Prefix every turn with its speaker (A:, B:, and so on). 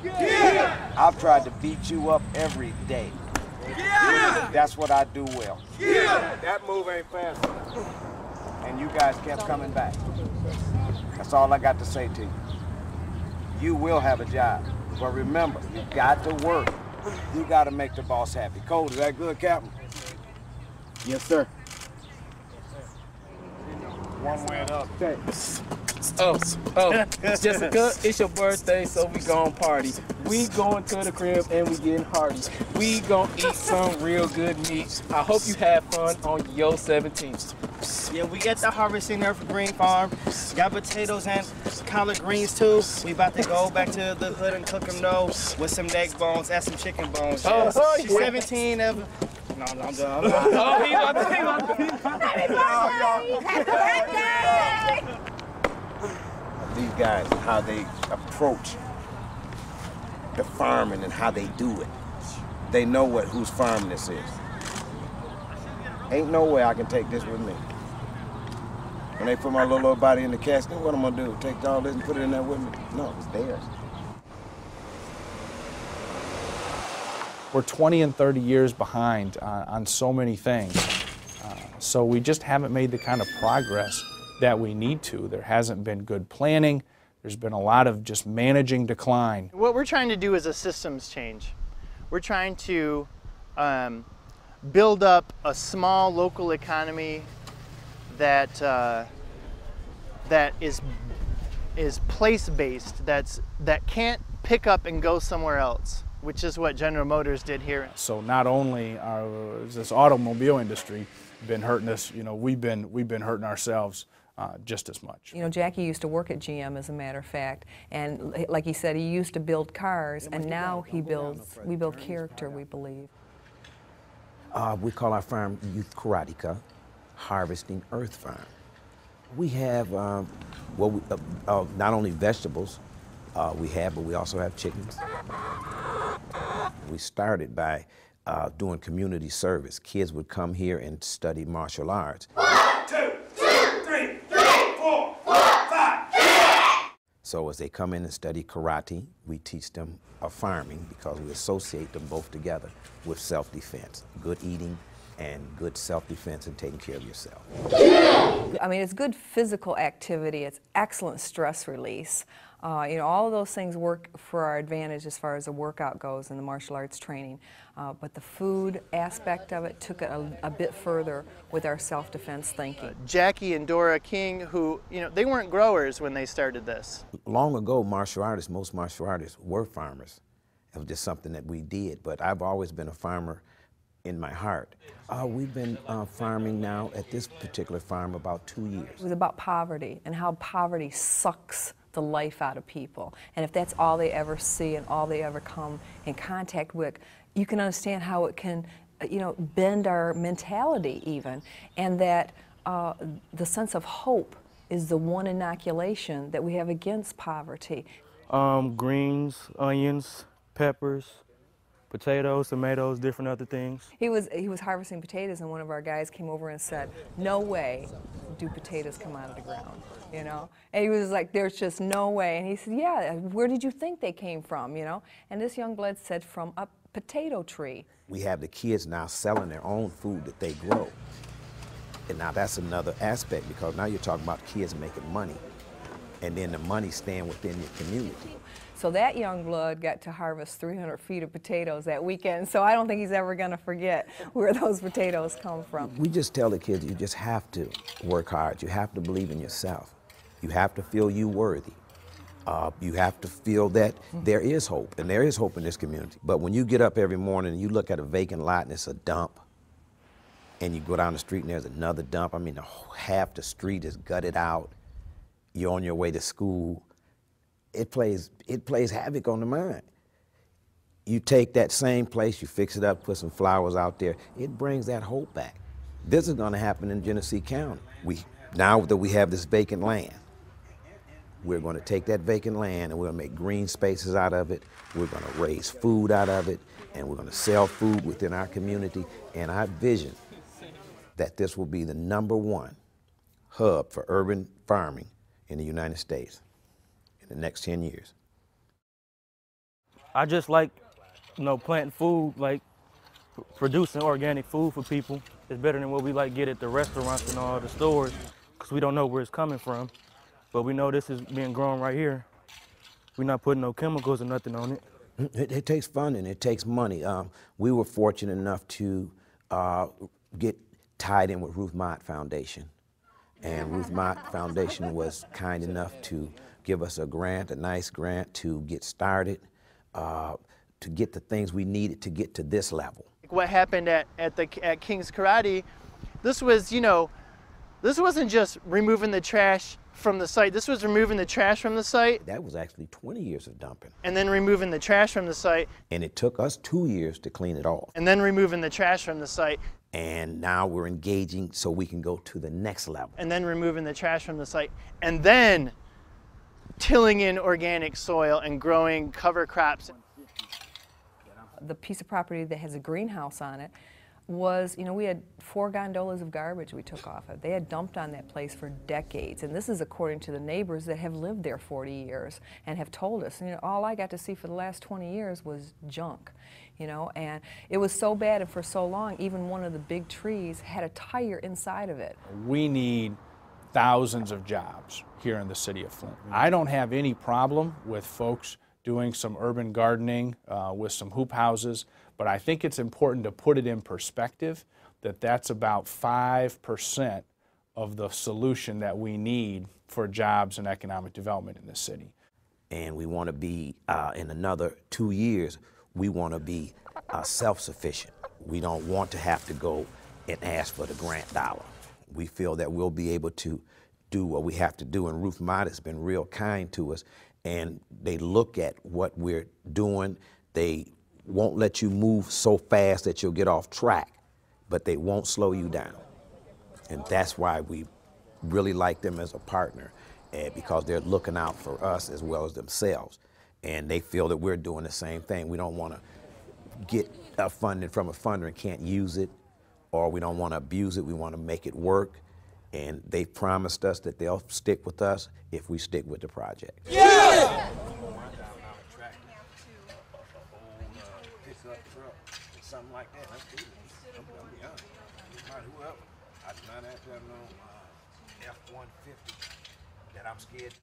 A: Yeah. I've tried to beat you up every day. Yeah. That's what I do well. Yeah. That move ain't fast enough. And you guys kept coming back. That's all I got to say to you. You will have a job. But remember, you got to work. You got to make the boss happy. Cole, is that good, Captain? Yes, sir. One way or the other. Okay.
B: Jessica, it's your birthday, so we gon' party. We going to the crib and we getting hearty. We gon' eat some real good meat. I hope you have fun on your 17th.
C: Yeah, we at the Harvesting Evergreen Farm. Got potatoes and collard greens too. We about to go back to the hood and cook them though with some neck bones and some chicken bones. Yeah. She's 17 of. No, I'm done.
B: Oh, he want to.
D: Happy birthday!
A: These guys, how they approach the farming and how they do it. They know whose farm this is. Ain't no way I can take this with me. When they put my little old body in the casket, what am I gonna do? Take all this and put it in there with me? No, it's theirs.
E: We're 20 and 30 years behind on so many things. So we just haven't made the kind of progress that we need to. There hasn't been good planning. There's been a lot of just managing decline.
C: What we're trying to do is a systems change. We're trying to build up a small local economy that that is place-based, that can't pick up and go somewhere else, which is what General Motors did here.
E: So not only is this automobile industry been hurting us, we've been hurting ourselves just as much.
F: Jackie used to work at GM, as a matter of fact, and like he said, he used to build cars, and now we build character, we believe.
G: We call our farm Youth Karatika, Harvesting Earth Farm. We have, not only vegetables but we also have chickens. We started by doing community service. Kids would come here and study martial arts.
A: 1, 2, 3, 4, 5.
G: So as they come in and study karate, we teach them farming because we associate them both together with self-defense, good eating and good self-defense and taking care of yourself.
F: I mean, it's good physical activity, it's excellent stress release. All of those things work for our advantage as far as the workout goes in the martial arts training. But the food aspect of it took it a bit further with our self-defense thinking.
C: Jackie and Dora King, who, they weren't growers when they started this.
G: Long ago, most martial artists were farmers. It was just something that we did, but I've always been a farmer in my heart. We've been farming now at this particular farm about 2 years.
F: It was about poverty and how poverty sucks the life out of people. And if that's all they ever see and all they ever come in contact with, you can understand how it can, bend our mentality even. And that the sense of hope is the one inoculation that we have against poverty.
B: Greens, onions, peppers, potatoes, tomatoes, different other things.
F: He was harvesting potatoes, and one of our guys came over and said, "No way do potatoes come out of the ground," And he was like, "There's just no way." And he said, "Yeah, where did you think they came from, And this young blood said, "From a potato tree."
G: We have the kids now selling their own food that they grow. And now that's another aspect, because now you're talking about kids making money, and then the money staying within your community.
F: So that young blood got to harvest 300 feet of potatoes that weekend, so I don't think he's ever going to forget where those potatoes come from.
G: We just tell the kids, you just have to work hard. You have to believe in yourself. You have to feel you worthy. You have to feel that there is hope, and there is hope in this community. But when you get up every morning and you look at a vacant lot and it's a dump, and you go down the street and there's another dump, I mean, half the street is gutted out, you're on your way to school, it plays havoc on the mind. You take that same place, you fix it up, put some flowers out there, it brings that hope back. This is going to happen in Genesee County. Now that we have this vacant land, we're going to take that vacant land and we're going to make green spaces out of it, we're going to raise food out of it, and we're going to sell food within our community. And I vision that this will be the #1 hub for urban farming in the United States in the next 10 years.
H: I just like, planting food, like producing organic food for people. It's better than what we like get at the restaurants and all the stores, because we don't know where it's coming from. But we know this is being grown right here. We're not putting no chemicals or nothing on it.
G: It takes funding, it takes money. We were fortunate enough to get tied in with Ruth Mott Foundation. And Ruth Mott Foundation was kind enough to give us a grant, a nice grant to get started, to get the things we needed to get to this level.
I: What happened at King's Karate, this was, this wasn't just removing the trash from the site, this was removing the trash from the site.
G: That was actually 20 years of dumping.
I: And then removing the trash from the site.
G: And it took us 2 years to clean it off.
I: And then removing the trash from the site.
G: And now we're engaging so we can go to the next level.
I: And then removing the trash from the site. And then tilling in organic soil and growing cover crops.
F: The piece of property that has a greenhouse on it was, we had 4 gondolas of garbage we took off of. They had dumped on that place for decades, and this is according to the neighbors that have lived there 40 years and have told us, all I got to see for the last 20 years was junk, and it was so bad and for so long, even one of the big trees had a tire inside of it.
E: We need thousands of jobs here in the city of Flint. I don't have any problem with folks doing some urban gardening with some hoop houses, but I think it's important to put it in perspective that that's about 5% of the solution that we need for jobs and economic development in this city.
G: And we want to be, in another 2 years, we want to be self-sufficient. We don't want to have to go and ask for the grant dollar. We feel that we'll be able to do what we have to do, and Ruth Mott has been real kind to us, and they look at what we're doing. They won't let you move so fast that you'll get off track, but they won't slow you down. And that's why we really like them as a partner, because they're looking out for us as well as themselves. And they feel that we're doing the same thing. We don't want to get funding from a funder and can't use it, or we don't want to abuse it. We want to make it work. And they promised us that they'll stick with us if we stick with the project.
A: Yeah! Something like that. That's good. I'm gonna be honest. Whoever. I do not have to have no F-150 that I'm scared.